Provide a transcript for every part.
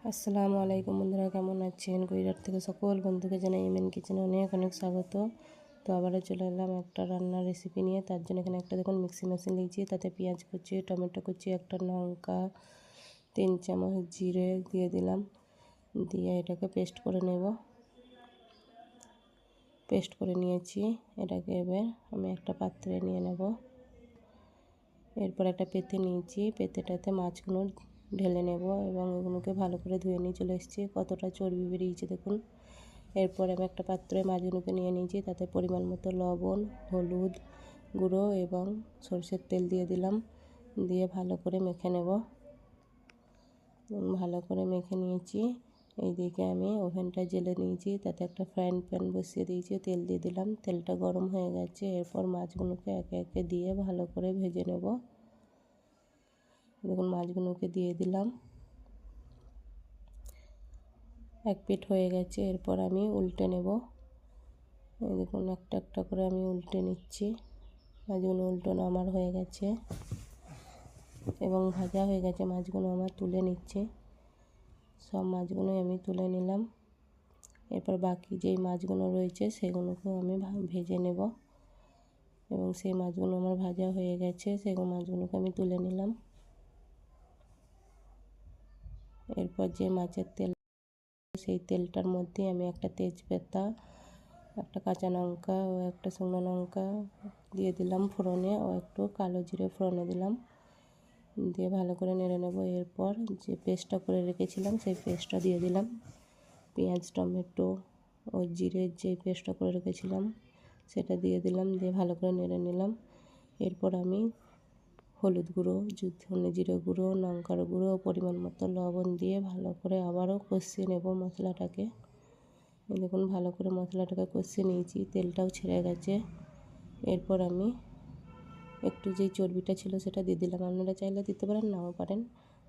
আসসালামু আলাইকুম বন্ধুরা, কেমন আছেন? গুজরাট থেকে সকল বন্ধুকে জানাই এমএন কিচেনে অনেক অনেক স্বাগত। তো আবারও চলে এলাম একটা রান্নার রেসিপি নিয়ে। তার জন্য এখানে একটা দেখুন মিক্সি মেশিন নিয়েছি, তাতে পেঁয়াজ কুচি, টমেটো কুচি, একটা লঙ্কা, 3 চামচ জিরে দিয়ে দিলাম, দিয়ে এটাকে পেস্ট করে নেব। পেস্ট করে নিয়েছি, এটাকে এবার আমি একটা পাত্রে নিয়ে নেব। এরপর একটা পেতে নিয়েছি, পেতেটাতে মাছগুলো ঢেলে নেব এবং এগুলোকে ভালো করে ধুয়ে নিয়ে চলে এসেছি। কতটা চর্বি বেরিয়েছে দেখুন। এরপর আমি একটা পাত্রে মাছগুলোকে নিয়ে নিয়েছি, তাতে পরিমাণ মতো লবণ, হলুদ গুঁড়ো এবং সরষের তেল দিয়ে দিলাম, দিয়ে ভালো করে মেখে নেব। ভালো করে মেখে নিয়েছি। এইদিকে আমি ওভেনটা জ্বেলে নিয়েছি, তাতে একটা ফ্রাইং প্যান বসিয়ে দিয়েছি, তেল দিয়ে দিলাম। তেলটা গরম হয়ে গেছে, এরপর মাছগুলোকে একে একে দিয়ে ভালো করে ভেজে নেব। দেখুন মাছগুলোকে দিয়ে দিলাম, এক পিঠ হয়ে গেছে। এরপর আমি উল্টে নেব। দেখুন একটা একটা করে আমি উল্টে নিচ্ছি। মাছগুলো উল্টোনো আমার হয়ে গেছে এবং ভাজা হয়ে গেছে। মাছগুলো আমার তুলে নিচ্ছি। সব মাছগুলোই আমি তুলে নিলাম। এরপর বাকি যেই মাছগুলো রয়েছে সেগুলোকেও আমি ভেজে নেব এবং সেই মাছগুলো আমার ভাজা হয়ে গেছে, সেগুলো মাছগুলোকে আমি তুলে নিলাম। এরপর যে মাছের তেল, সেই তেলটার মধ্যে আমি একটা তেজপাতা, একটা কাঁচা লঙ্কা ও একটা শুকনো লঙ্কা দিয়ে দিলাম ফোড়নে, ও একটু কালো জিরে ফোড়নে দিলাম, দিয়ে ভালো করে নেড়ে নেব। এরপর যে পেস্টটা করে রেখেছিলাম সেই পেস্টটা দিয়ে দিলাম। পেঁয়াজ, টমেটো ও জিরের যে পেস্টটা করে রেখেছিলাম সেটা দিয়ে দিলাম, দিয়ে ভালো করে নেড়ে নিলাম। এরপর আমি হলুদ গুঁড়ো, ধনে জিরে গুঁড়ো, লঙ্কার গুঁড়ো, পরিমাণ মতো লবণ দিয়ে ভালো করে আবারও কষিয়ে নেব মশলাটাকে। দেখুন ভালো করে মশলাটাকে কষিয়ে নিয়েছি, তেলটাও ছেড়ে গেছে। এরপর আমি একটু যেই চর্বিটা ছিল সেটা দিয়ে দিলাম। আপনারা চাইলে দিতে পারেন, নাও পারেন।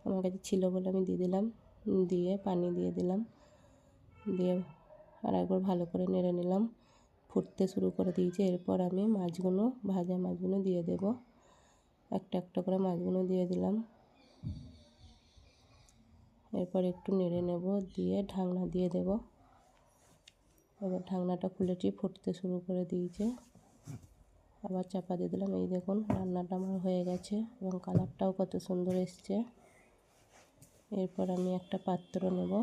আমার কাছে ছিল বলে আমি দিয়ে দিলাম। দিয়ে পানি দিয়ে দিলাম, দিয়ে আর একবার ভালো করে নেড়ে নিলাম। ফুটতে শুরু করে দিয়েছে। এরপর আমি মাছগুলো, ভাজা মাছগুলো দিয়ে দেব। একটা একটা করে মাছগুলো দিয়ে দিলাম। এরপর একটু নেড়ে নেব, দিয়ে ঢাকনা দিয়ে দেব। এবার ঢাকনাটা খুলেছি, ফুটতে শুরু করে দিয়েছে। আবার চাপা দিয়ে দিলাম। এই দেখুন রান্নাটা আমার হয়ে গেছে এবং কালারটাও কত সুন্দর এসছে। এরপর আমি একটা পাত্র নেব,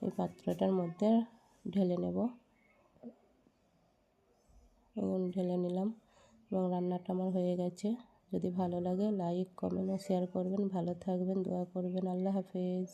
এই পাত্রটার মধ্যে ঢেলে নেব এবং ঢেলে নিলাম এবং রান্নাটা আমার হয়ে গেছে। যদি ভালো লাগে লাইক, কমেন্ট ও শেয়ার করবেন। ভালো থাকবেন, দোয়া করবেন। আল্লাহ হাফেজ।